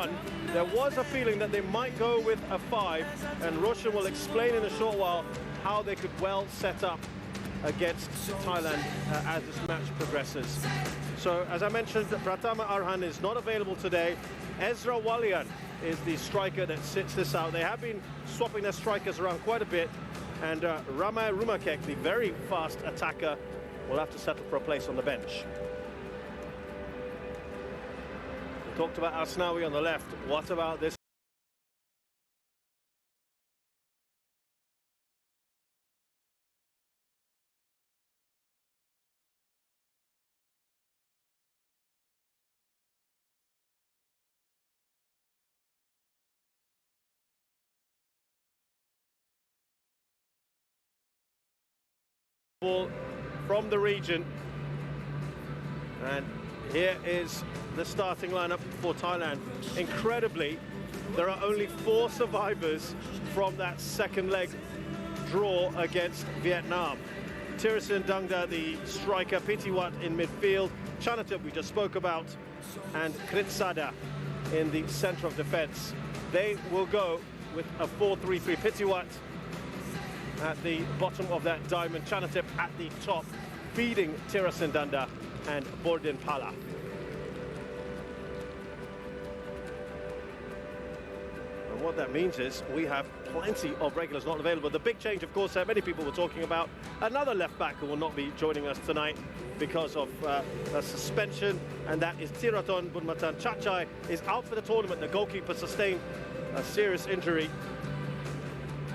1. There was a feeling that they might go with a 5, and Roshan will explain in a short while how they could well set up against Thailand as this match progresses. So, as I mentioned, Pratama Arhan is not available today. Ezra Walian is the striker that sits this out. They have been swapping their strikers around quite a bit, and Ramai Rumakek, the very fast attacker, will have to settle for a place on the bench. We talked about Asnawi on the left. What about this? From the region, and here is the starting lineup for Thailand. Incredibly, there are only 4 survivors from that second leg draw against Vietnam. Thirasin Dangda, the striker, Pitiwat in midfield, Chanatip we just spoke about, and Kritsada in the center of defense. They will go with a 4-3-3. Pitiwat at the bottom of that diamond, Chanatip at the top, feeding Thirasin Dangda and Bordin Pala. And what that means is we have plenty of regulars not available. The big change, of course, many people were talking about another left back who will not be joining us tonight because of a suspension, and that is Tiraton Bunmatan Chachai is out for the tournament. The goalkeeper sustained a serious injury,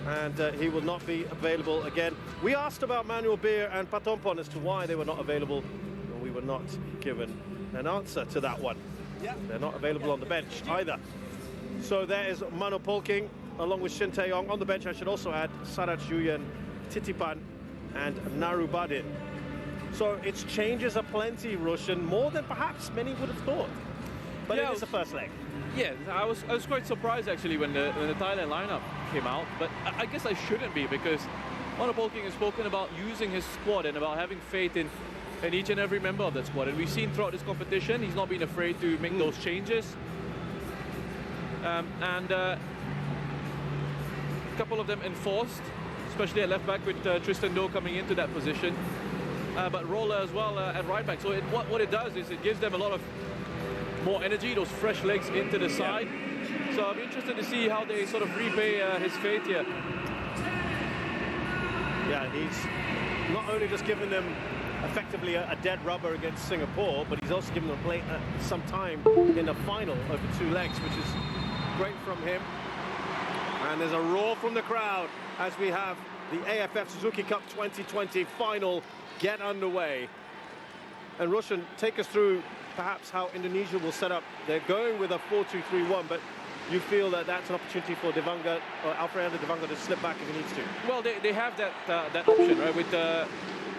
and he will not be available again. We asked about Manuel Beer and Patompon as to why they were not available, and we were not given an answer to that one. Yeah. They're not available on the bench either. So there is Mano Polking along with Shin Taeyong. On the bench, I should also add Sarat Juyen, Titipan and Narubadin. So its changes are plenty, Roshan, more than perhaps many would have thought. But yeah, it is the first leg. Yeah, I was quite surprised actually when the Thailand lineup came out, but I guess I shouldn't be, because Mano Polking has spoken about using his squad and about having faith in each and every member of that squad, and we've seen throughout this competition he's not been afraid to make those changes. And a couple of them enforced, especially at left back with Tristan Do coming into that position, but Roller as well at right back. So what it does is it gives them a lot of more energy, those fresh legs into the side. So I'll be interested to see how they sort of repay his faith here. Yeah, he's not only just given them effectively a dead rubber against Singapore, but he's also given them some time in the final over 2 legs, which is great from him. And there's a roar from the crowd as we have the AFF Suzuki Cup 2020 final get underway. And Roshan, take us through perhaps how Indonesia will set up. They're going with a 4-2-3-1, but you feel that that's an opportunity for Devanga, or Alfreandra Devanga, to slip back if he needs to? Well, they have that option, right, with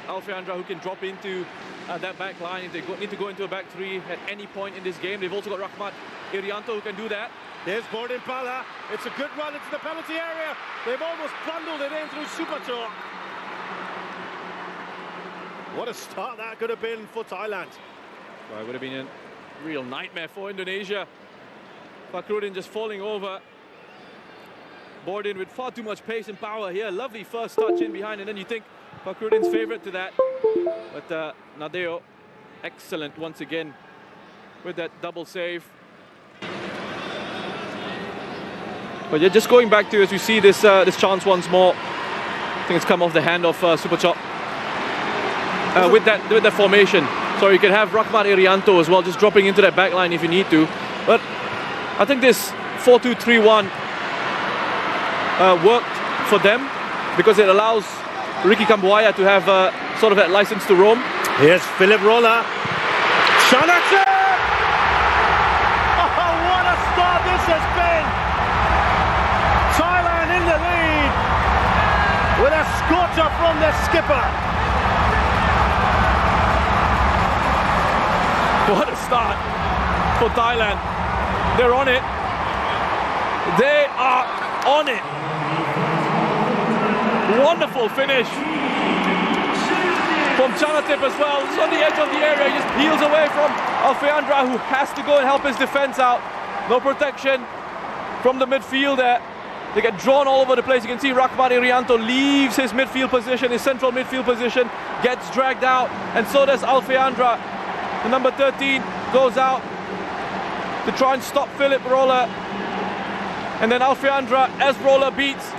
Alfreandra, who can drop into that back line if they need to go into a back 3 at any point in this game. They've also got Rahmat Irianto who can do that. There's Bordin Pala. It's a good run into the penalty area. They've almost bundled it in through Supator. What a start that could have been for Thailand. Well, it would have been a real nightmare for Indonesia. Fakhruddin just falling over. Bordin with far too much pace and power here. Lovely first touch in behind, and then you think Fakhruddin's favourite to that. But Nadeo, excellent once again with that double save. But yeah, just going back to, as we see this chance once more, I think it's come off the hand of Super Chop. With that formation. So you can have Rahmat Irianto as well, just dropping into that back line if you need to. But I think this 4-2-3-1 worked for them, because it allows Ricky Kambuaya to have sort of that license to roam. Here's Philip Roller. Chanatip! Oh, what a start this has been! Thailand in the lead with a scorcher from their skipper. What a start for Thailand. They're on it. They are on it. Wonderful finish from Chanatip as well. It's on the edge of the area. He just peels away from Alfreandra, who has to go and help his defense out. No protection from the midfield there. They get drawn all over the place. You can see Rahman Irianto leaves his midfield position, his central midfield position, gets dragged out, and so does Alfeandra. The number 13 goes out to try and stop Philip Roller. And then Alfeandra, as Roller beats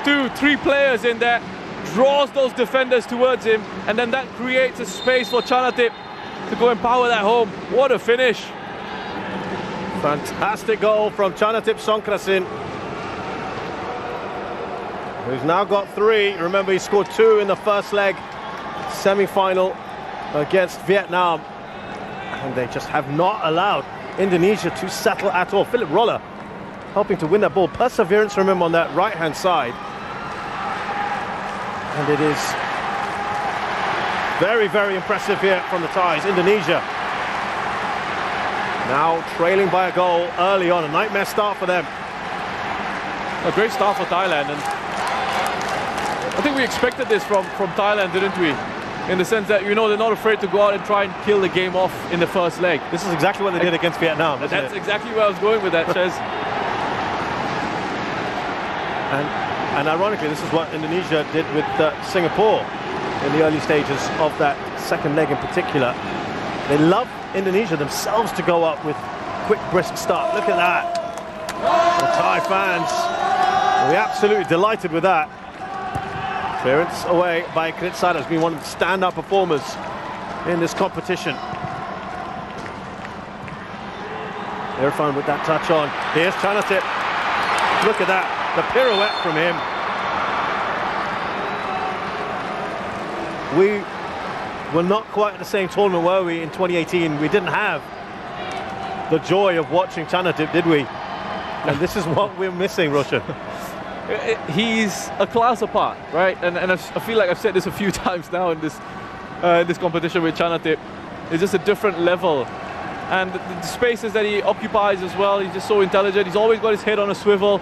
2-3 players in there, draws those defenders towards him, and then that creates a space for Chanatip to go and power that home. What a finish. Fantastic goal from Chanatip Songkrasin, who's now got 3. Remember, he scored 2 in the first leg, semi-final against Vietnam. And they just have not allowed Indonesia to settle at all. Philip Roller helping to win that ball. Perseverance from him on that right-hand side. And it is very, very impressive here from the Thais. Indonesia now trailing by a goal early on. A nightmare start for them. A great start for Thailand, and I think we expected this from Thailand, didn't we? In the sense that, you know, they're not afraid to go out and try and kill the game off in the first leg. This is exactly what they did against Vietnam. That's exactly where I was going with that, Chez. And ironically, this is what Indonesia did with Singapore in the early stages of that second leg in particular. They love Indonesia themselves to go up with quick, brisk start. Look at that. The Thai fans will be absolutely delighted with that. Clearance away by Kritsada has been one of the stand-up performers in this competition. Irfan with that touch on. Here's Chanatip. Look at that, the pirouette from him. We were not quite at the same tournament, were we, in 2018? We didn't have the joy of watching Chanatip, did we? And this is what we're missing, Roshan. He's a class apart, right? And I feel like I've said this a few times now in this competition with Chanatip. It's just a different level. And the spaces that he occupies as well, he's just so intelligent. He's always got his head on a swivel,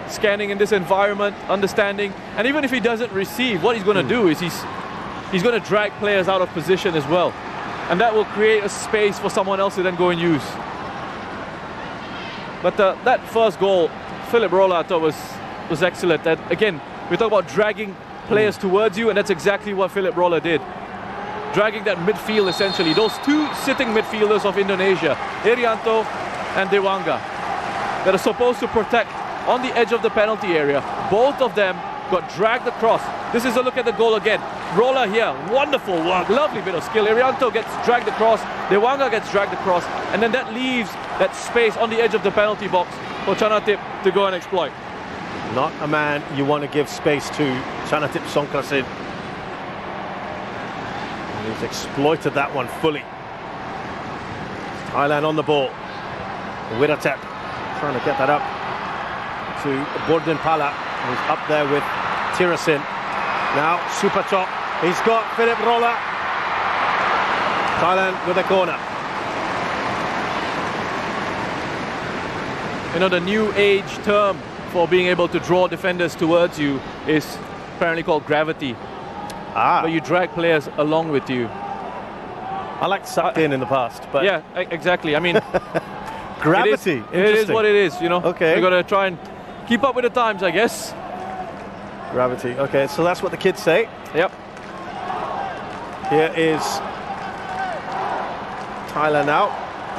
scanning in this environment, understanding. And even if he doesn't receive, what he's going to do is he's going to drag players out of position as well. And that will create a space for someone else to then go and use. But that first goal, Philip Roller, I thought was excellent. That, again, we talk about dragging players towards you, and that's exactly what Philip Roller did. Dragging that midfield, essentially. Those 2 sitting midfielders of Indonesia, Irianto and Dewanga, that are supposed to protect on the edge of the penalty area. Both of them got dragged across. This is a look at the goal again. Roller here, wonderful work, lovely bit of skill. Irianto gets dragged across, Dewanga gets dragged across, and then that leaves that space on the edge of the penalty box for Chanatip to go and exploit. Not a man you want to give space to, Chanatip Songkrasin. He's exploited that one fully. Thailand on the ball. Wiratep trying to get that up to Borden Pala, who's up there with Tirasin. Now super chop. He's got Philip Roller. Thailand with a corner. You know, the new age term for being able to draw defenders towards you is apparently called gravity. Where you drag players along with you. I like sucked in the past, but yeah, exactly. I mean, gravity. It is what it is, you know. Okay. We've got to try and keep up with the times, I guess. Gravity. Okay, so that's what the kids say. Yep. Here is Thailand now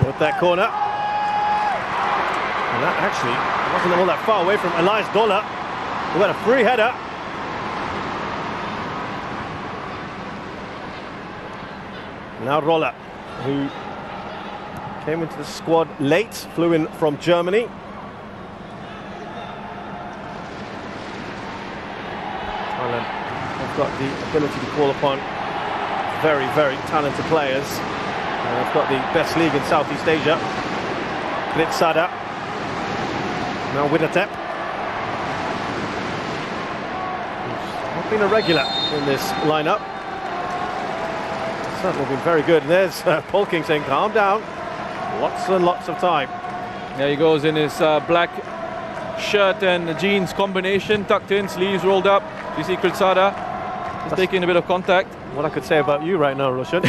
with that corner. And that actually wasn't all that far away from Elias Dola, who had a free header. Now Roller, who came into the squad late, flew in from Germany. Thailand have got the ability to call upon very, very talented players. And they've got the best league in Southeast Asia. Kritsada. Now Wiratep. He's not been a regular in this lineup. Certainly been very good. And there's Paul King saying, calm down. Lots and lots of time. There he goes in his black shirt and jeans combination, tucked in, sleeves rolled up. You see Kritsada is taking a bit of contact. What I could say about you right now, Roshan.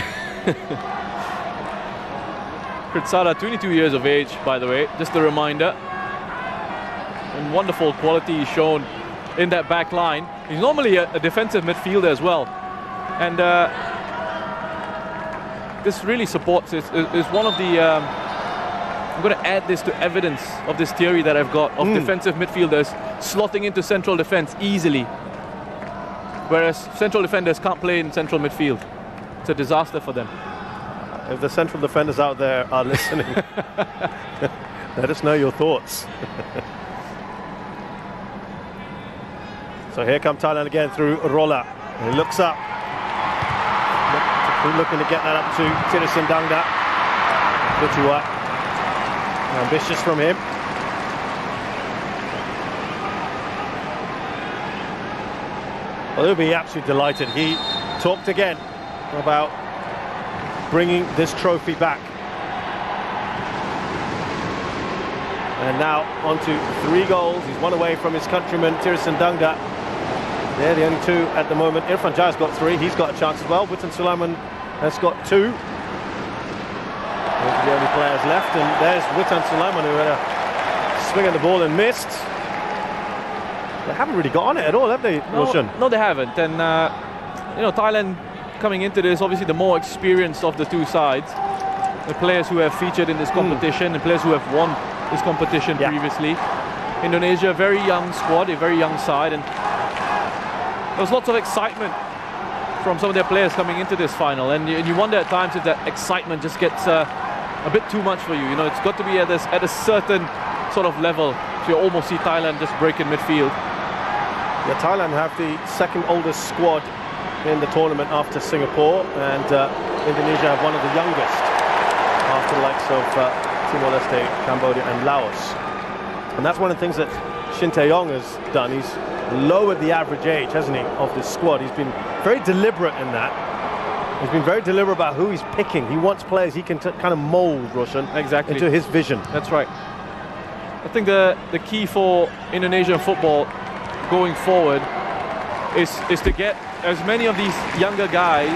Kritsada, 22 years of age, by the way, just a reminder. And wonderful quality shown in that back line. He's normally a defensive midfielder as well. And this really supports, is one of the, I'm going to add this to evidence of this theory that I've got of defensive midfielders slotting into central defense easily. Whereas central defenders can't play in central midfield. It's a disaster for them. If the central defenders out there are listening, let us know your thoughts. So here come Thailand again through Rolla. He looks up. Looking to get that up to Thirisan Dangda. Kutua. Ambitious from him. Well, he'll be absolutely delighted. He talked again about bringing this trophy back. And now on to 3 goals. He's 1 away from his countryman, Thirisan Dangda. They're the only 2 at the moment. Irfan Jai's got 3. He's got a chance as well. Witan Sulaiman has got 2. Those are the only players left. And there's Witan Sulaiman, who had a swing at the ball and missed. They haven't really got on it at all, have they, Roshan? No, they haven't. And, you know, Thailand coming into this, obviously the more experienced of the 2 sides. The players who have featured in this competition, the players who have won this competition previously. Indonesia, a very young squad, a very young side. And there was lots of excitement from some of their players coming into this final. And you wonder at times if that excitement just gets a bit too much for you. You know, it's got to be at a certain sort of level. So you almost see Thailand just break in midfield. Yeah, Thailand have the 2nd oldest squad in the tournament after Singapore, and Indonesia have one of the youngest after the likes of Timor-Leste, Cambodia and Laos. And that's one of the things that Shin Tae-yong has done. He's lowered the average age, hasn't he, of this squad. He's been very deliberate in that. He's been very deliberate about who he's picking. He wants players he can kind of mold, Roshan, into his vision. That's right. I think the key for Indonesian football going forward is to get as many of these younger guys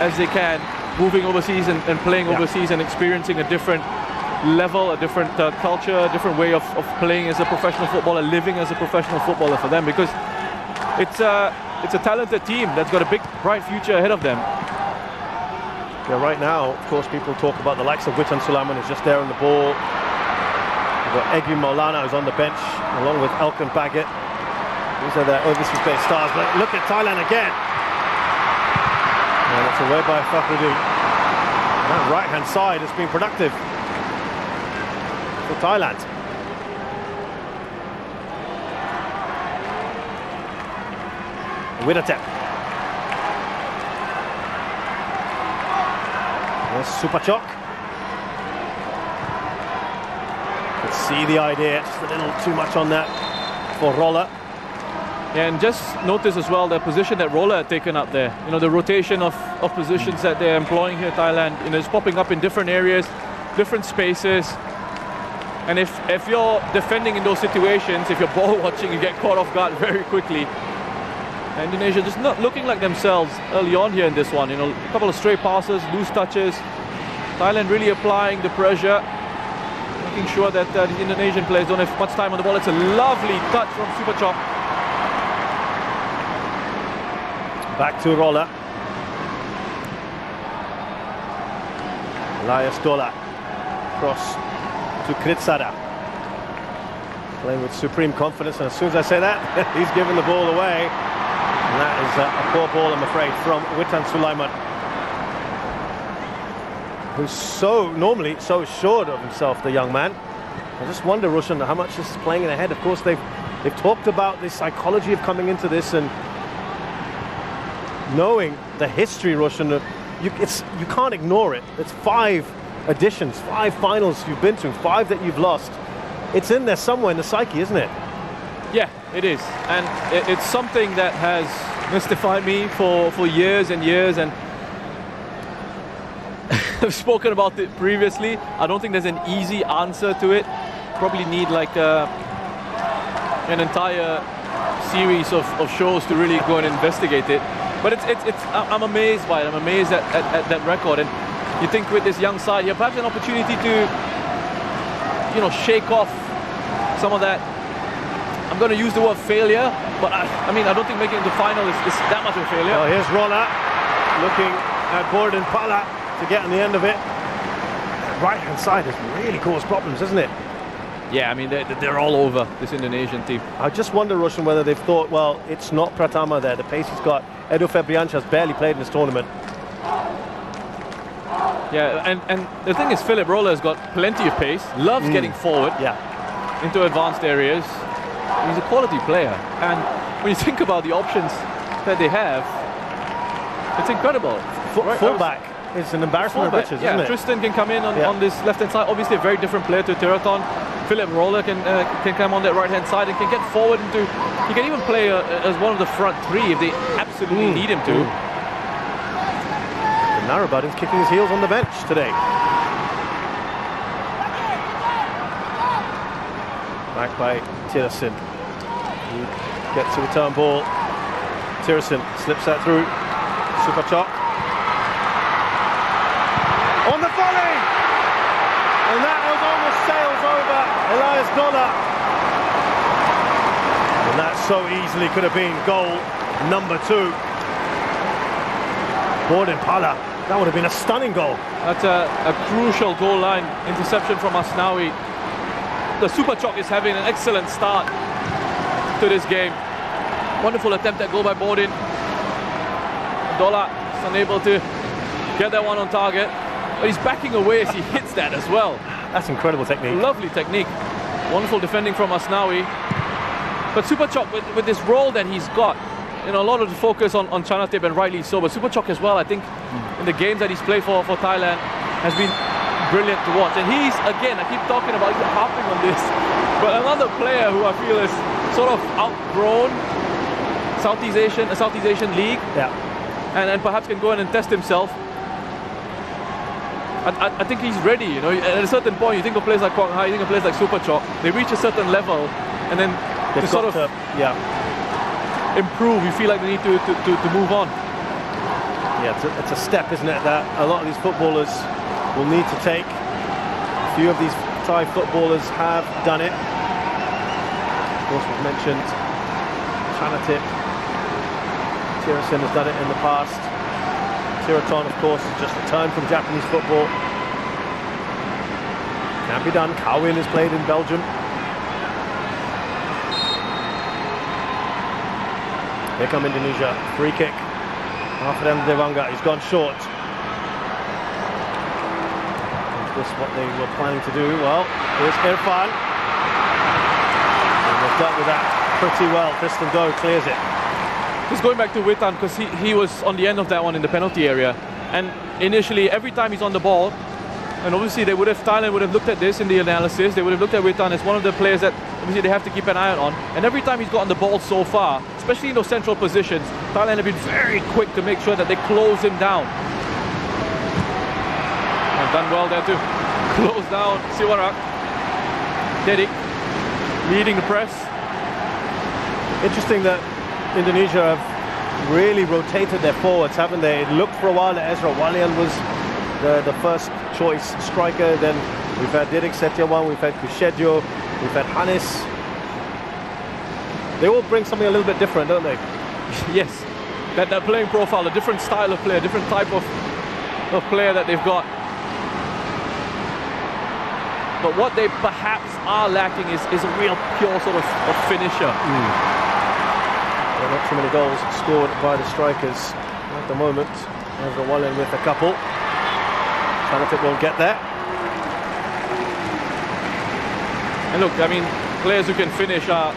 as they can moving overseas and playing overseas and experiencing a different level, a different culture, a different way of playing as a professional footballer, living as a professional footballer for them, because it's a talented team that's got a big, bright future ahead of them. Yeah, right now, of course, people talk about the likes of Witan Sulaiman, who's just there on the ball. We've got Egi Maulana, who's on the bench, along with Elkan Baggett. These are the overseas based stars. But look at Thailand again. And it's away by Fakhruddin. That right-hand side has been productive for Thailand. Widatep. There's Supachok. Let's see the idea. Just a little too much on that for Rolla. And just notice as well the position that Rolla had taken up there. You know, the rotation of positions that they're employing here, Thailand. You know, it's popping up in different areas, different spaces. And if you're defending in those situations, if you're ball watching, you get caught off guard very quickly. And Indonesia just not looking like themselves early on here in this one. You know, a couple of stray passes, loose touches. Thailand really applying the pressure, making sure that the Indonesian players don't have much time on the ball. It's a lovely touch from Supachok. Back to Rolla. Elias Dola. Cross to Kritsada. Playing with supreme confidence, and as soon as I say that, he's given the ball away. And that is a poor ball, I'm afraid, from Witan Sulaiman, who's normally so assured of himself, the young man. I just wonder, Roshan, how much this is playing in the head. Of course, they've talked about the psychology of coming into this, and knowing the history, Roshan, you can't ignore it. It's 5 editions, 5 finals you've been to, 5 that you've lost. It's in there somewhere in the psyche, isn't it? Yeah, it is. And it's something that has mystified me for years and years. And I've spoken about it previously. I don't think there's an easy answer to it. Probably need like an entire series of shows to really go and investigate it. But I'm amazed by it. I'm amazed at that record. And you think with this young side here, perhaps an opportunity to, you know, shake off some of that. I'm going to use the word failure, but I mean, I don't think making it to the final is that much of a failure. Oh, here's Rolla looking at Borden Pala to get on the end of it. Right-hand side has really caused problems, isn't it? Yeah, I mean, they're all over this Indonesian team. I just wonder, Roshan, whether they've thought, well, it's not Pratama there. The pace he's got. Edo Febriancha has barely played in this tournament. Yeah, and the thing is, Philip Roller has got plenty of pace, loves getting forward into advanced areas. He's a quality player. And when you think about the options that they have, it's incredible. Fullback. It's an embarrassment of riches, isn't it? Tristan can come in on this left-hand side. Obviously, a very different player to Teraton. Philip Roller can come on that right-hand side and can get forward into. He can even play as one of the front three if they absolutely need him to. Narrabudin's kicking his heels on the bench today. Back by Tirasin. He gets a return ball. Tirasin slips that through. Super chop. On the volley! And that was almost sails over Elias Dola. And that so easily could have been goal number 2. Borden Pala. That would have been a stunning goal. That's a crucial goal line interception from Asnawi. The Super Choc is having an excellent start to this game. Wonderful attempt at goal by Borden. Dola is unable to get that one on target. But he's backing away as he hits that as well. That's incredible technique. Lovely technique. Wonderful defending from Asnawi. But Super Choc, with this role that he's got, you know, a lot of the focus on Chanatip, and rightly so, but Super Choc as well, I think, in the games that he's played for Thailand, has been brilliant to watch. And he's, again, I keep talking about, he's harping on this, but another player who I feel is sort of outgrown a Southeast Asian league, and perhaps can go in and test himself. I think he's ready, you know. At a certain point, you think of players like Quang Hai, you think of players like Super Choc, they reach a certain level, and then they sort of improve. You feel like they need to move on. Yeah, it's a step, isn't it, that a lot of these footballers will need to take. A few of these Thai footballers have done it. Of course, we've mentioned Chanatip. Tirasin has done it in the past. Tiraton, of course, has just returned from Japanese football. Can be done. Kawin has played in Belgium. Here come Indonesia. Free kick. After Devanga, he's gone short. Is this what they were planning to do? Well, here's Irfan. And they've dealt with that pretty well. Tristan Doe clears it. Just going back to Witan, because he was on the end of that one in the penalty area. And initially, every time he's on the ball, and obviously Thailand would have looked at this in the analysis, they would have looked at Witan as one of the players that obviously they have to keep an eye on. And every time he's gotten the ball so far, especially in those central positions, Thailand have been very quick to make sure that they close him down. And done well there too. Close down Siwarak. Dedik leading the press. Interesting that Indonesia have really rotated their forwards, haven't they? It looked for a while that Ezra Walian was the first choice striker. Then we've had Dedik Setiawan, we've had Kushedjo, we've had Hanis. They all bring something a little bit different, don't they? Yes, that playing profile, a different style of player, a different type of player that they've got. But what they perhaps are lacking is a real pure sort of finisher. Well, not too many goals scored by the strikers at the moment. Ezra Walian with a couple. Chanatip won't get there. And look, I mean, players who can finish are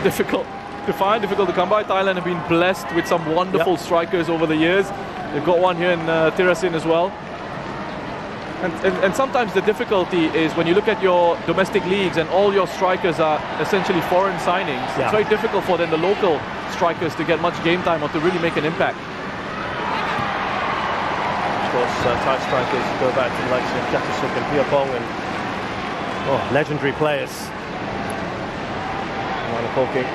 difficult to find, difficult to come by. Thailand have been blessed with some wonderful strikers over the years. They've got one here in Tirasin as well. And sometimes the difficulty is when you look at your domestic leagues and all your strikers are essentially foreign signings, it's very difficult for then the local strikers to get much game time or to really make an impact. Of course, Thai strikers go back to the likes of Chatusuk and Piapong and legendary players. Wanapoki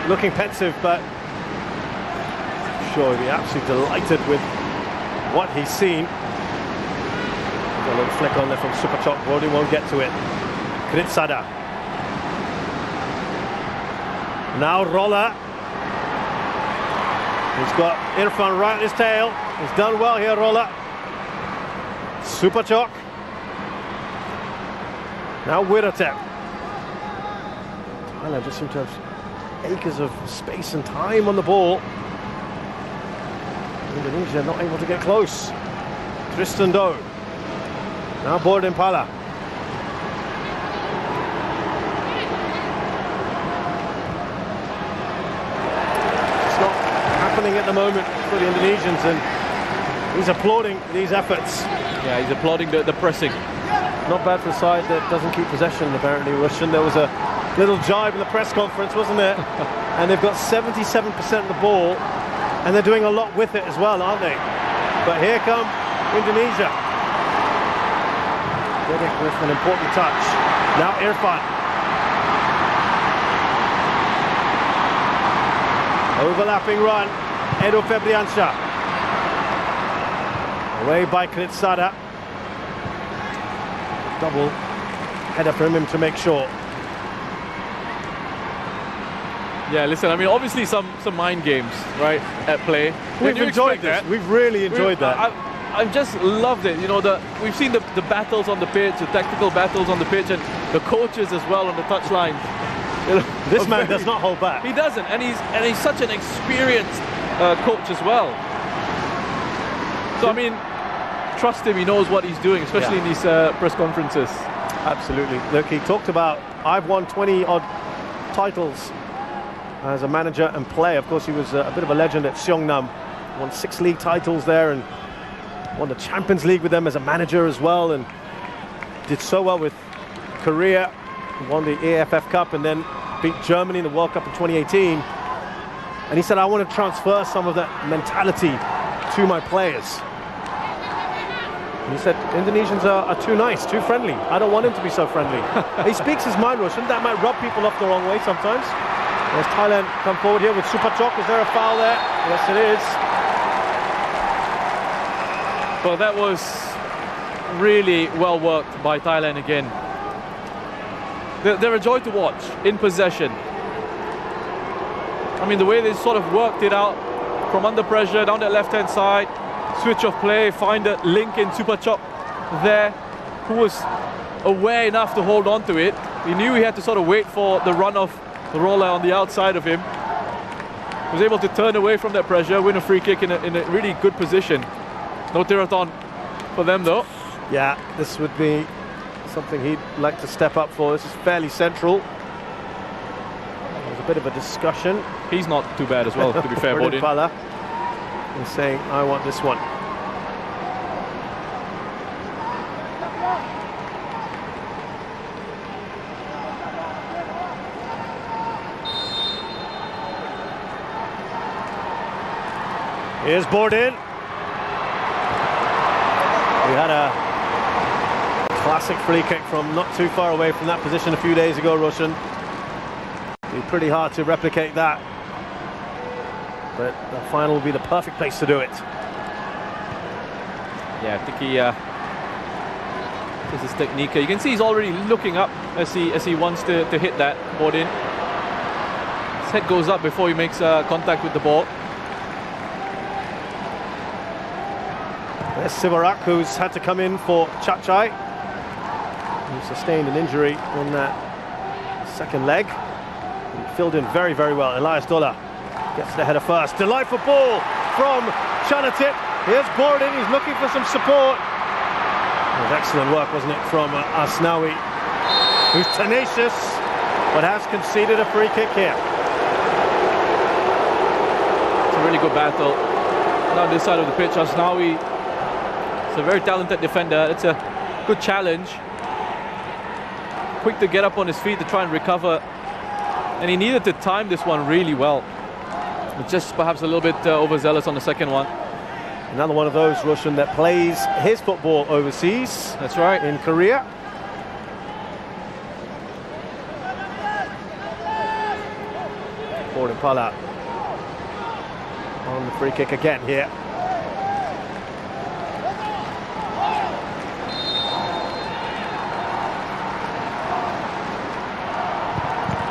looking pensive, but I'm sure he'll be absolutely delighted with what he's seen. A little flick on there from Superchok. Brody won't get to it. Kritsada. Now Roller. He's got Irfan right on his tail. He's done well here, Roller. Superchok. Now Wiratep. Thailand just seem to have acres of space and time on the ball. Indonesia not able to get close. Tristan Doe. Now Borden Pala. It's not happening at the moment for the Indonesians, and he's applauding these efforts. Yeah, he's applauding the pressing. Not bad for a side that doesn't keep possession, apparently, Russian. There was a little jibe in the press conference, wasn't there? And they've got 77% of the ball, and they're doing a lot with it as well, aren't they? But here come Indonesia. Dedik with an important touch. Now Irfan. Overlapping run. Edo Febriansyah. Away by Kritsada. Double header from him to make sure. Yeah, listen, I mean, obviously some mind games, right, at play. We've enjoyed this. We've really enjoyed that. I've just loved it. You know, we've seen the battles on the pitch, the tactical battles on the pitch, and the coaches as well on the touchlines. You know, this man does not hold back. He doesn't, and he's such an experienced coach as well. So I mean, trust him. He knows what he's doing, especially in these press conferences. Absolutely. Look, he talked about, I've won 20-odd titles as a manager and player. Of course, he was a bit of a legend at Seongnam. Won 6 league titles there and won the Champions League with them as a manager as well, and did so well with Korea. Won the AFF Cup and then beat Germany in the World Cup in 2018. And he said, I want to transfer some of that mentality to my players. And he said, Indonesians are too nice, too friendly. I don't want him to be so friendly. He speaks his mind, Roshan. That might rub people off the wrong way sometimes. There's Thailand come forward here with Superchok. Is there a foul there? Yes, it is. Well, that was really well worked by Thailand again. They're a joy to watch in possession. I mean, the way they sort of worked it out from under pressure down that left-hand side, switch of play, find a link in Superchok there, who was aware enough to hold on to it. He knew he had to sort of wait for the run of the Roller on the outside of him. Was able to turn away from that pressure, win a free kick in a really good position. No Tirathon for them though. Yeah, this would be something he'd like to step up for. This is fairly central. There's a bit of a discussion. He's not too bad as well, to be fair, Bodin. He's saying, I want this one. Here's Borden. We had a classic free kick from not too far away from that position a few days ago, Roshan. It'd be pretty hard to replicate that. But the final will be the perfect place to do it. Yeah, I think he this is technique. You can see he's already looking up as he wants to hit that Borden. His head goes up before he makes contact with the ball. There's Sivarak, who's had to come in for Chachai, who sustained an injury in that second leg. He filled in very, very well. Elias Dola gets the header first. Delightful ball from Chanatip. Here's Borden, he's looking for some support. It was excellent work, wasn't it, from Asnawi, who's tenacious, but has conceded a free kick here. It's a really good battle. Down this side of the pitch, Asnawi, a very talented defender. It's a good challenge. Quick to get up on his feet to try and recover. And he needed to time this one really well. But just perhaps a little bit overzealous on the second one. Another one of those, Roshan, that plays his football overseas. That's right. In Korea. Borden Pala on the free kick again here.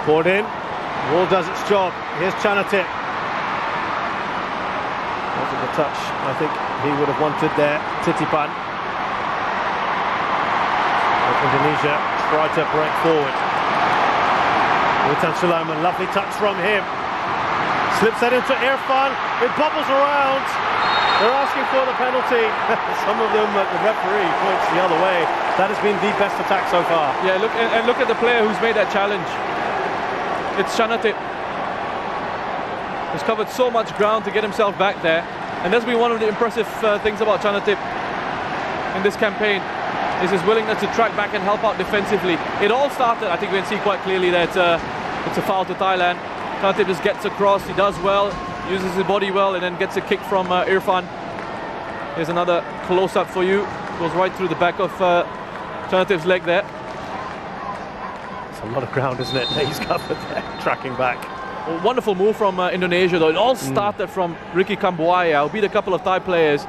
Poured in. Wall does its job. Here's Chanatip. Wasn't the touch I think he would have wanted there. Titipan. Indonesia try to break forward. Witan Sulaiman, lovely touch from him. Slips that into Irfan. It bobbles around. They're asking for the penalty. Some of them, the referee points the other way. That has been the best attack so far. Yeah, look at the player who's made that challenge. It's Chanatip. He's covered so much ground to get himself back there. And that's been one of the impressive things about Chanatip in this campaign, is his willingness to track back and help out defensively. It all started, I think we can see quite clearly that it's a foul to Thailand. Chanatip just gets across, he does well, uses his body well, and then gets a kick from Irfan. Here's another close-up for you. Goes right through the back of Chanatip's leg there. It's a lot of ground, isn't it, that he's covered there, tracking back. A wonderful move from Indonesia, though. It all started from Ricky Kambuaya, who beat a couple of Thai players.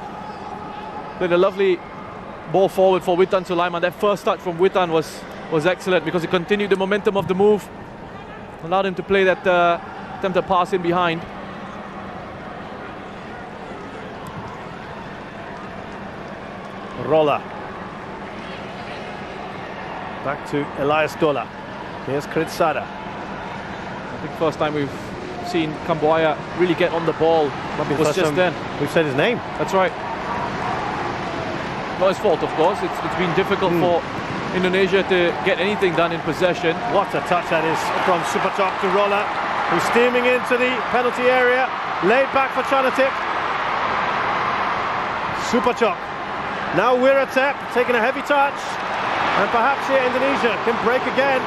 Played a lovely ball forward for Witan Sulaiman. That first touch from Witan was excellent because it continued the momentum of the move. Allowed him to play that attempted pass in behind. Rolla. Back to Elias Dola. Here's Kritsada. I think first time we've seen Kambuaya really get on the ball was just then. We've said his name. That's right. Not his fault, of course. It's been difficult for Indonesia to get anything done in possession. What a touch that is from Supachok to Rolla, who's steaming into the penalty area. Laid back for Chanatip. Supachok. Now Wiratep taking a heavy touch. And perhaps here Indonesia can break again.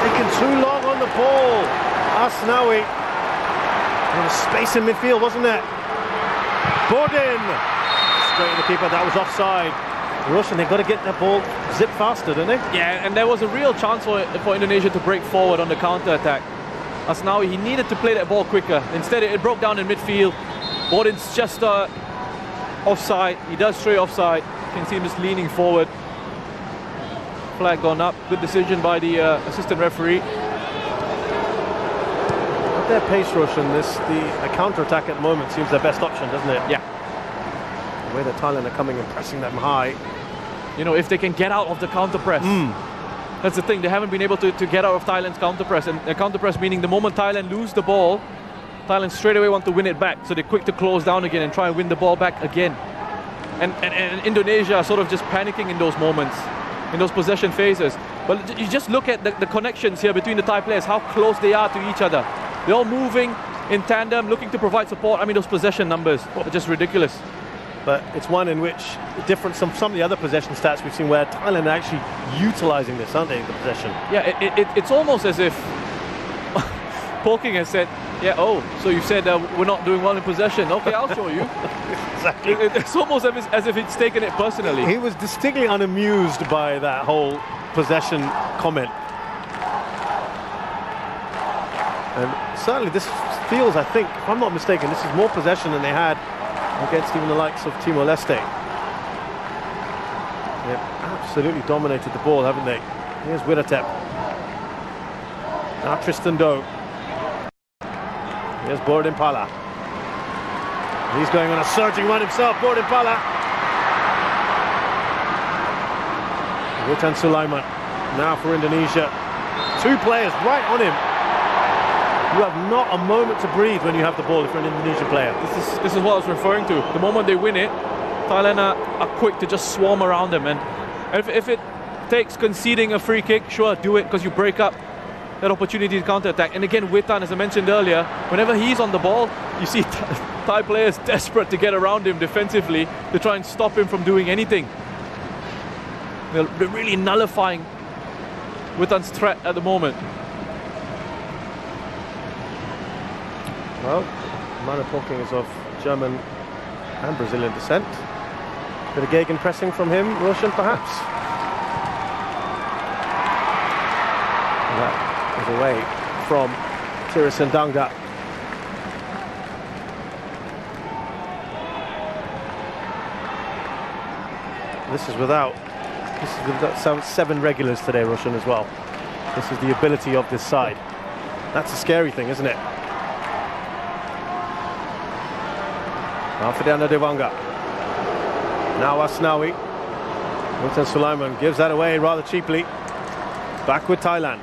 Taking too long on the ball. Asnawi. There was space in midfield, wasn't there? Bordin. Straight to the keeper, that was offside. Russian, they've got to get that ball zip faster, don't they? Yeah, and there was a real chance for Indonesia to break forward on the counter-attack. Asnawi, he needed to play that ball quicker. Instead, it broke down in midfield. Bordin's just offside. He does stray offside. You can see him just leaning forward. Flag gone up. Good decision by the assistant referee. At their pace, Russian, the counter-attack at the moment seems their best option, doesn't it? Yeah. The way that Thailand are coming and pressing them high. You know, if they can get out of the counter-press. That's the thing, they haven't been able to get out of Thailand's counter-press. And the counter-press meaning the moment Thailand lose the ball, Thailand straight away want to win it back. So they're quick to close down again and try and win the ball back again. And Indonesia are sort of just panicking in those moments, in those possession phases. But you just look at the connections here between the Thai players, how close they are to each other. They're all moving in tandem, looking to provide support. I mean, those possession numbers are just ridiculous. But it's one in which, different from some of the other possession stats we've seen, where Thailand are actually utilising this, aren't they, the possession? Yeah, it's almost as if Polking has said, yeah, oh, so you said we're not doing well in possession. Okay, I'll show you. Exactly. It's almost as if he's taken it personally. He was distinctly unamused by that whole possession comment. And certainly this feels, I think, if I'm not mistaken, this is more possession than they had against even the likes of Timor-Leste. They've absolutely dominated the ball, haven't they? Here's Wiratep. Now Tristan Doe. Here's Bordin Pala. He's going on a surging run himself, Bordin Pala. Witan Sulaiman now for Indonesia. Two players right on him. You have not a moment to breathe when you have the ball if you're an Indonesian player. This is what I was referring to. The moment they win it, Thailand are quick to just swarm around them. And if it takes conceding a free kick, sure, do it, because you break up that opportunity to counter-attack. And again, Witan, as I mentioned earlier, whenever he's on the ball, you see Thai players desperate to get around him defensively to try and stop him from doing anything. They're really nullifying Witan's threat at the moment. Well, Manu Polking is of German and Brazilian descent. Bit of Gegen pressing from him, Roshan perhaps. And that is away from Tirisandanga. This is without 7 regulars today, Roshan, as well. This is the ability of this side. That's a scary thing, isn't it? Alfredo Devanga. Now Asnawi. Wilton Sulaiman gives that away rather cheaply. Back with Thailand.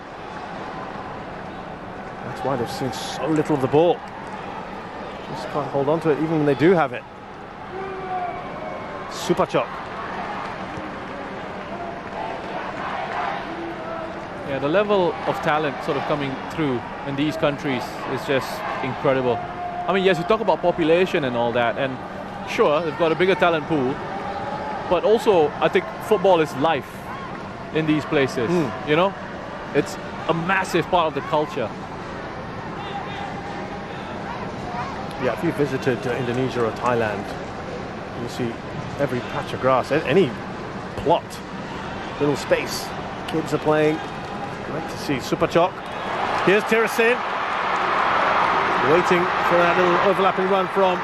That's why they've seen so little of the ball. Just can't hold on to it even when they do have it. Supachok. Yeah, the level of talent sort of coming through in these countries is just incredible. I mean, yes, you talk about population and all that, and sure, they've got a bigger talent pool, but also I think football is life in these places. You know, it's a massive part of the culture. Yeah, if you visited Indonesia or Thailand, you see every patch of grass, any plot, little space, kids are playing. Great to see. Supachok. Here's Tirasin, waiting for that little overlapping run from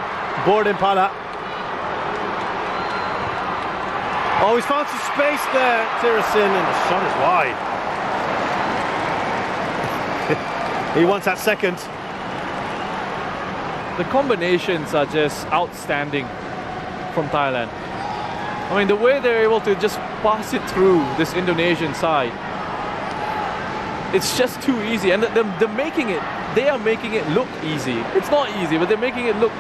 Bordin-Pala. Oh, he's found some space there, Tirasin, and the shot is wide. He wants that second. The combinations are just outstanding from Thailand. I mean, the way they're able to just pass it through this Indonesian side, it's just too easy. And they are making it look easy. It's not easy, but they're making it look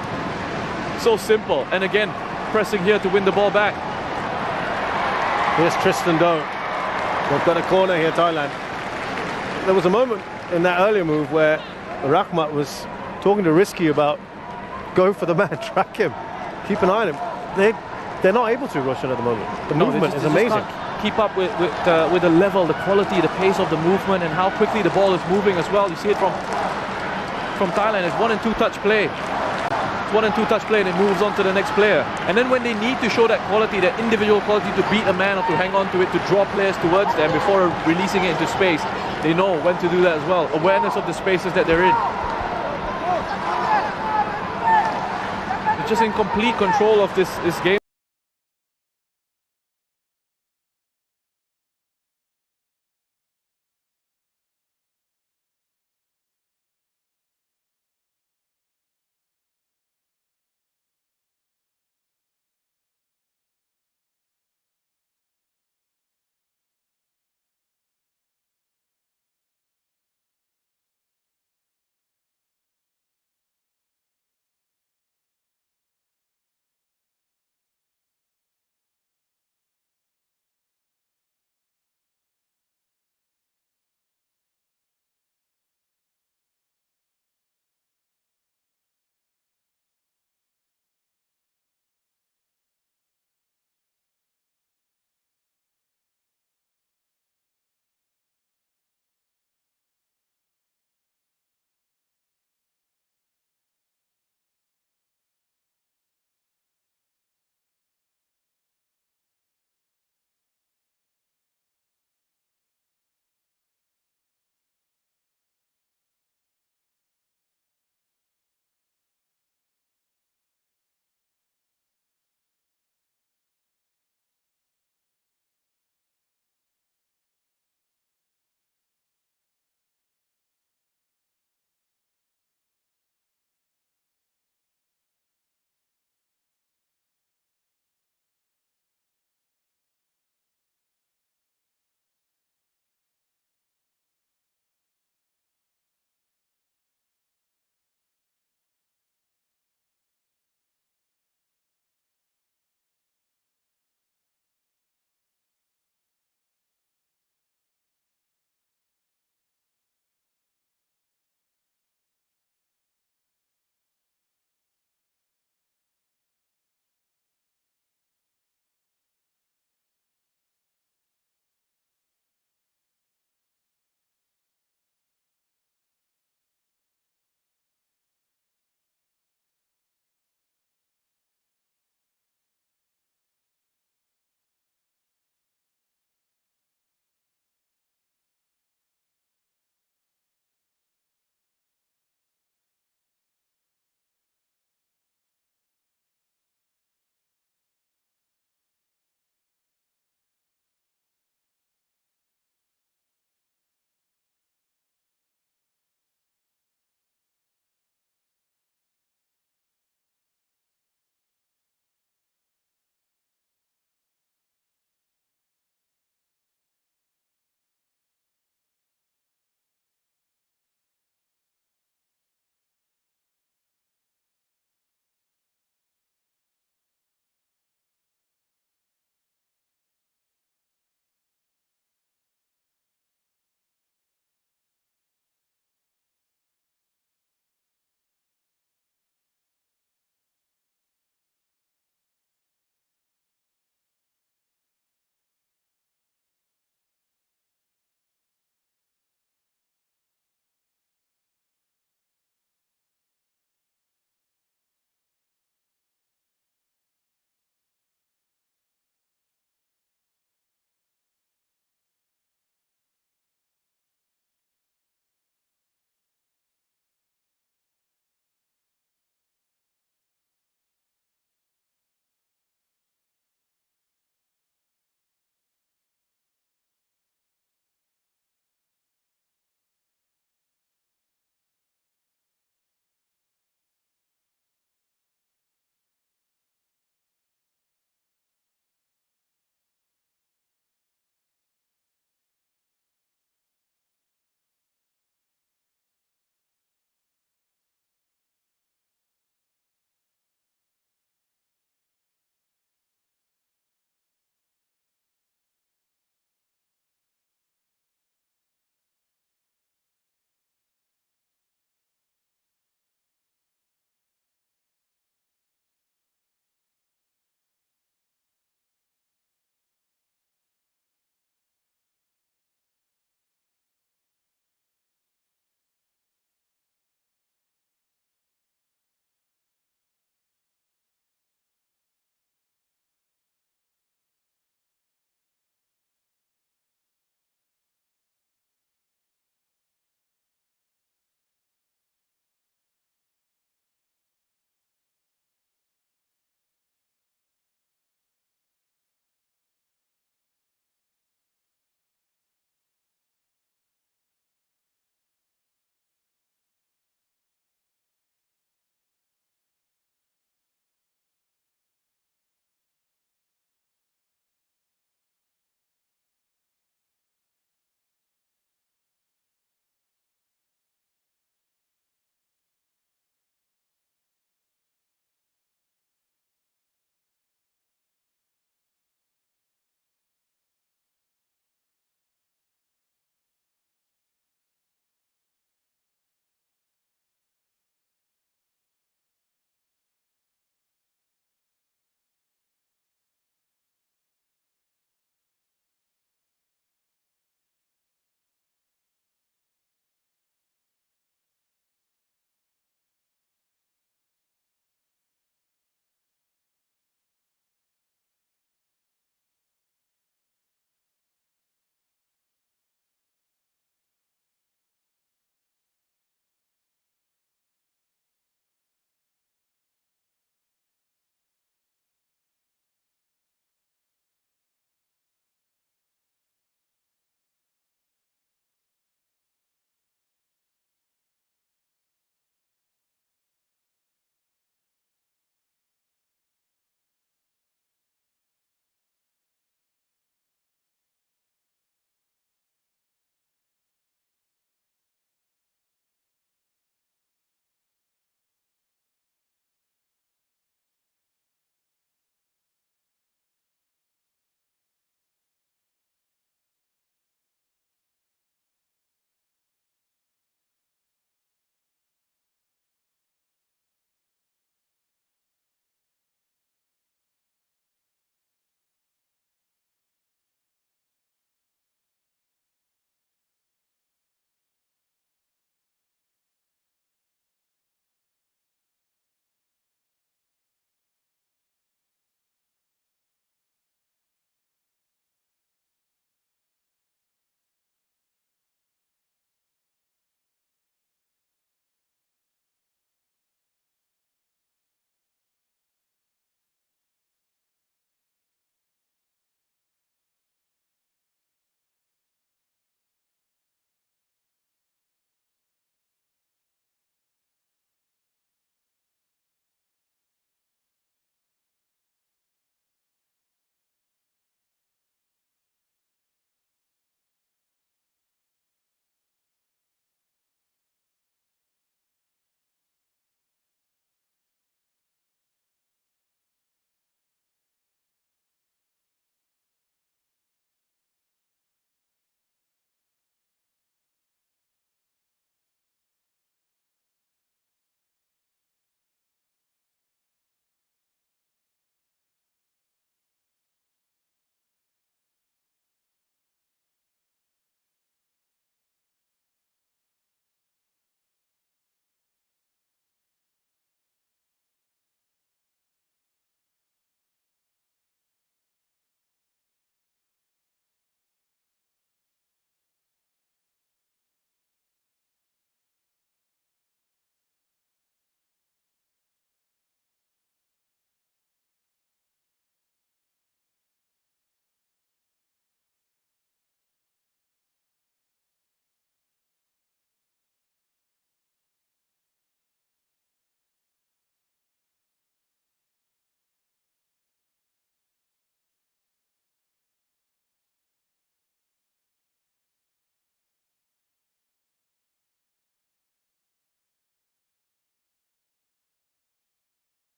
so simple. And again, pressing here to win the ball back. Here's Tristan Doe. They've got a corner here, Thailand. There was a moment in that earlier move where Rahmat was talking to Risky about going for the man, track him, keep an eye on him. They're not able to, Roshan, at the moment. The movement is amazing. Keep up with the level, the quality, the pace of the movement, and how quickly the ball is moving as well. You see it from Thailand. It's 1 and 2 touch play. It's 1 and 2 touch play, and it moves on to the next player. And then when they need to show that quality, that individual quality to beat a man or to hang on to it, to draw players towards them before releasing it into space, they know when to do that as well. Awareness of the spaces that they're in. They're just in complete control of this game.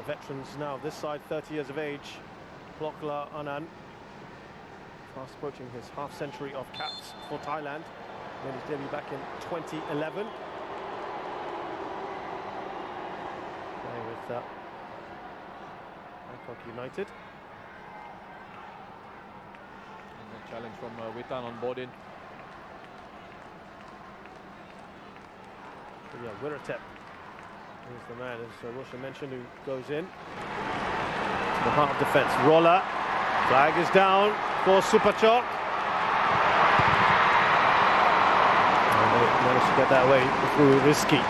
veterans now, this side, 30 years of age, Plokla Anand, fast approaching his half-century of caps for Thailand. Made his debut back in 2011. Playing with Bangkok United. And the challenge from Witan on board in. So yeah, Wiratep is the man, as Roshan mentioned, who goes in. The heart of defence. Roller. Flag is down for Supachok. And they managed to get that away through Risky.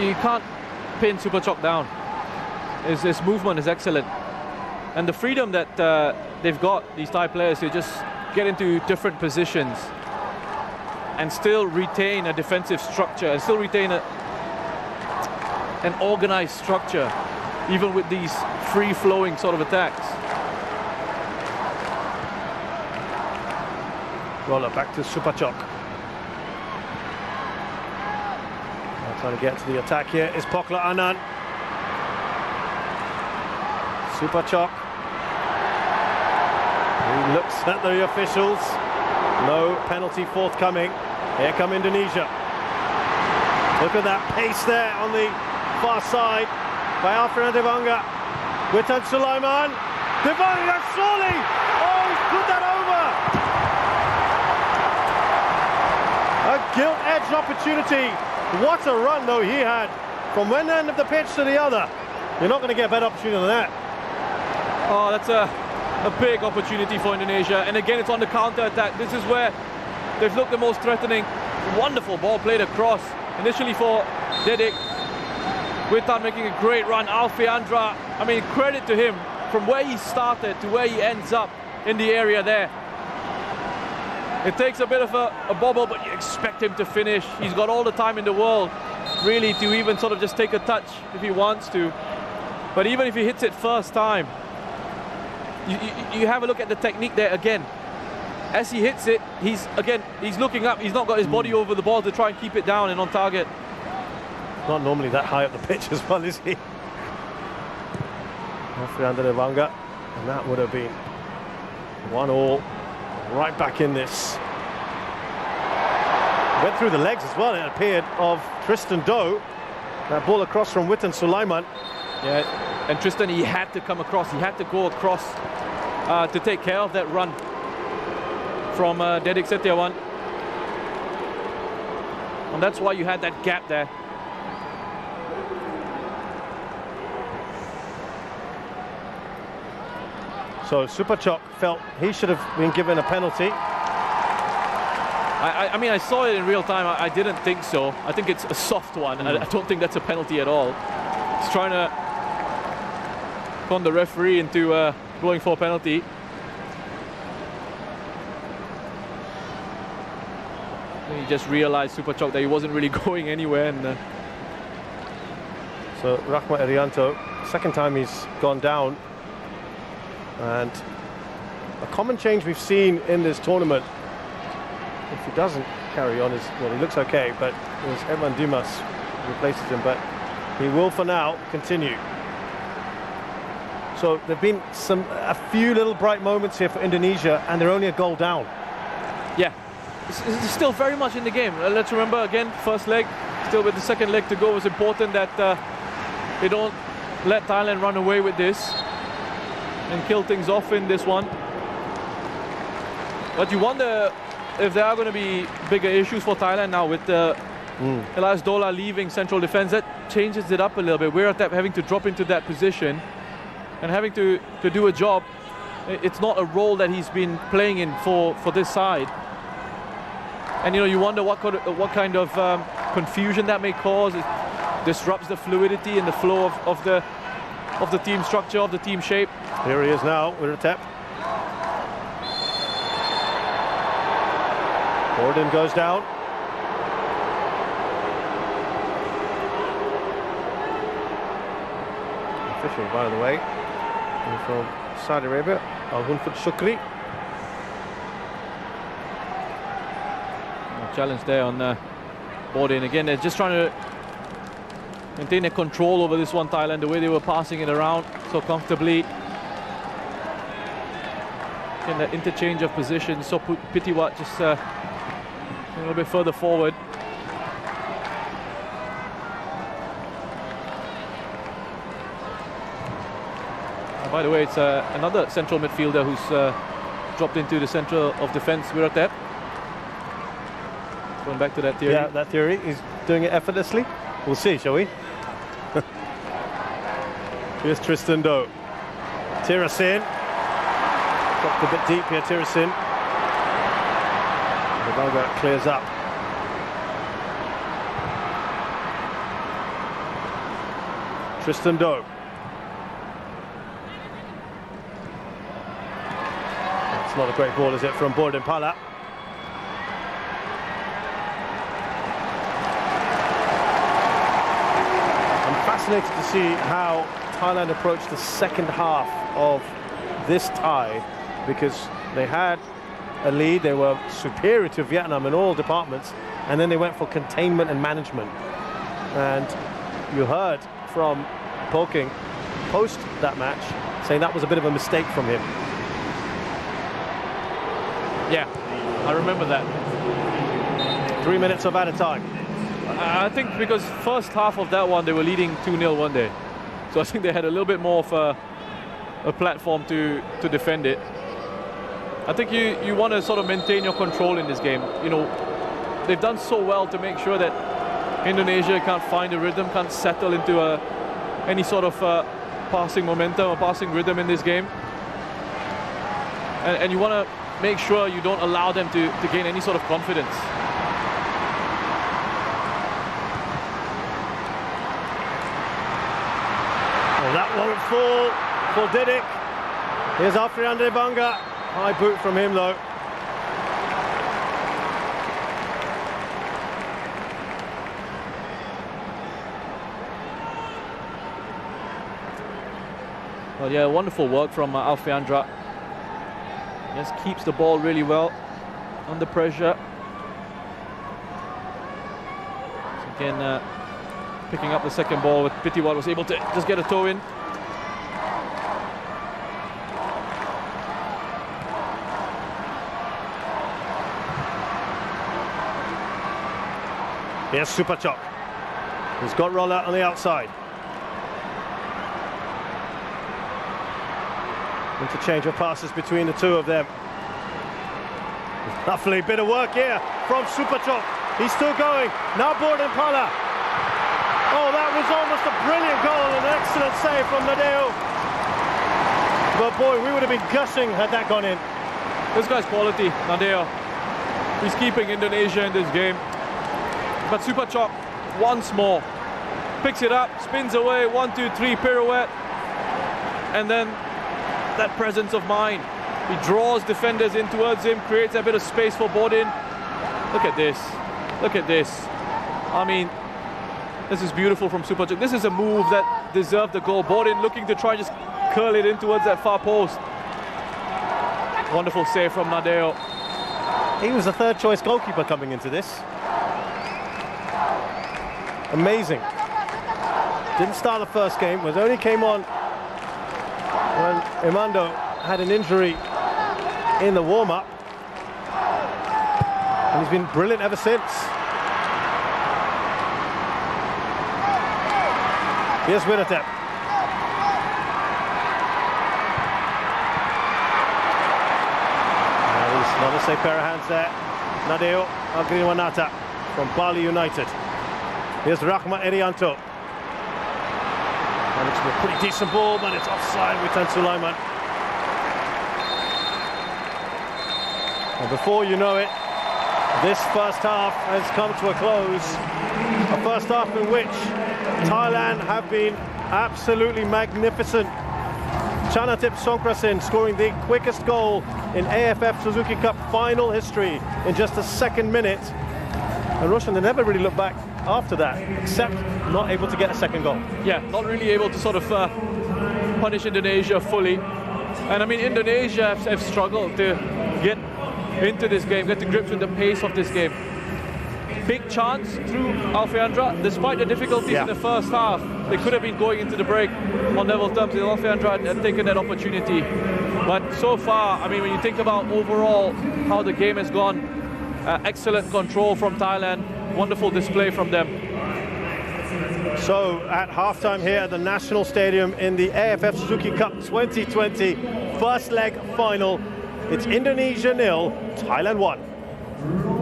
You can't pin Supachok down. His movement is excellent. And the freedom that they've got, these Thai players, to just get into different positions and still retain a defensive structure and still retain an organized structure, even with these free-flowing sort of attacks. Roller back to Supachok. Trying to get to the attack here is Plokla Anand. Supachok. He looks at the officials. No penalty forthcoming. Here come Indonesia. Look at that pace there on the far side by Alfred Devanga. Witan Sulaiman. Devanga surely! Oh, he's put that over! A gilt-edged opportunity. What a run though he had from one end of the pitch to the other. You're not going to get a better opportunity than that. Oh, that's a big opportunity for Indonesia. And again, it's on the counter-attack. This is where they've looked the most threatening. Wonderful ball played across. Initially for Dedik. Witan making a great run. Alfeandra, I mean, credit to him from where he started to where he ends up in the area there. It takes a bit of a bobble, but you expect him to finish. He's got all the time in the world, really, to even sort of just take a touch if he wants to. But even if he hits it first time, you have a look at the technique there again. As he hits it, he's looking up. He's not got his body over the ball to try and keep it down and on target. Not normally that high up the pitch as well, is he? Alfredo Devanga, and that would have been 1-1. Right back in this. Went through the legs as well, it appeared, of Tristan Doe. That ball across from Witan Sulaiman. Yeah, and Tristan, he had to come across. He had to go across to take care of that run from Dedik Setiawan. And that's why you had that gap there. So Supachok felt he should have been given a penalty. I mean, I saw it in real time. I didn't think so. I think it's a soft one. I don't think that's a penalty at all. He's trying to con the referee into going for a penalty. And he just realized, Supachok, that he wasn't really going anywhere. And so Rahmat Irianto, second time he's gone down. And a common change we've seen in this tournament, if he doesn't carry on, is, well, he looks okay, but it was Evan Dimas who replaces him, but he will for now continue. So there've been a few little bright moments here for Indonesia, and they're only a goal down. Yeah, it's still very much in the game. Let's remember again, first leg, still with the second leg to go. It's important that they don't let Thailand run away with this and kill things off in this one. But you wonder if there are going to be bigger issues for Thailand now with Elias Dola leaving central defense. That changes it up a little bit. Wiratep having to drop into that position and having to do a job. It's not a role that he's been playing in for this side. And you wonder what kind of confusion that may cause. It disrupts the fluidity and the flow of the team structure, of the team shape. Here he is now, Wiratep. Gordon goes down. Official, by the way, from Saudi Arabia, Al-Hunfud Shukri. Challenge there on board in again. They're just trying to maintain their control over this one, Thailand, the way they were passing it around so comfortably. In that interchange of positions, so Pitiwat just a little bit further forward. By the way, it's another central midfielder who's dropped into the center of defense, Wiratep. Going back to that theory. Yeah, that theory. He's doing it effortlessly. We'll see, shall we? Here's Tristan Doe. Tirasin. Dropped a bit deep here, Tirasin. The Banga clears up. Tristan Doe. It's not a great ball, is it, from Borden Pala? I'm fascinated to see how Thailand approached the second half of this tie, because they had a lead, they were superior to Vietnam in all departments, and then they went for containment and management. And you heard from Poking post that match saying that was a bit of a mistake from him. Yeah, I remember that. 3 minutes of added time. I think because first half of that one they were leading 2-0 one day, so I think they had a little bit more of a platform to defend it. I think you want to sort of maintain your control in this game. You know, they've done so well to make sure that Indonesia can't find a rhythm, can't settle into any sort of passing momentum or passing rhythm in this game. And you want to make sure you don't allow them to gain any sort of confidence. Well, that won't fall for Didik. Here's Afriande Banga. High boot from him, though. Well, yeah, wonderful work from Alfiandra. Just keeps the ball really well under pressure. So again, picking up the second ball with Pitiwat, was able to just get a toe in. Here's Supachok. He's got roller on the outside. Interchange of passes between the two of them. Lovely bit of work here from Supachok. He's still going. Now Borden Pala. Oh, that was almost a brilliant goal. An excellent save from Nadeo. But boy, we would have been gushing had that gone in. This guy's quality, Nadeo. He's keeping Indonesia in this game. But Supachok once more picks it up, spins away, 1, 2, 3 pirouette, and then that presence of mind. He draws defenders in towards him, creates a bit of space for Borden. Look at this. Look at this. I mean, this is beautiful from Supachok. This is a move that deserved the goal. Borden looking to try and just curl it in towards that far post. Wonderful save from Nadeo. He was the third choice goalkeeper coming into this. Amazing. Didn't start the first game, was only came on when Imando had an injury in the warm-up. And he's been brilliant ever since. Here's Wiratep. There's another safe pair of hands there. Nadeo Agriwanata from Bali United. Here's Rahmat Erianto. That looks like a pretty decent ball, but it's offside with Tan Sulaiman. And before you know it, this first half has come to a close. A first half in which Thailand have been absolutely magnificent. Chanatip Songkrasin scoring the quickest goal in AFF Suzuki Cup final history in just the second minute. And Roshan, they never really looked back after that, except not able to get a second goal. Yeah, not really able to sort of punish Indonesia fully. And I mean, Indonesia have struggled to get into this game, get to grips with the pace of this game. big chance through Alfeandra. Despite the difficulties in the first half, they could have been going into the break on level terms if Alfeandra had taken that opportunity. But so far, I mean, when you think about overall how the game has gone, excellent control from Thailand, wonderful display from them. So at halftime here at the National Stadium in the AFF Suzuki Cup 2020 first leg final, it's Indonesia 0, Thailand 1.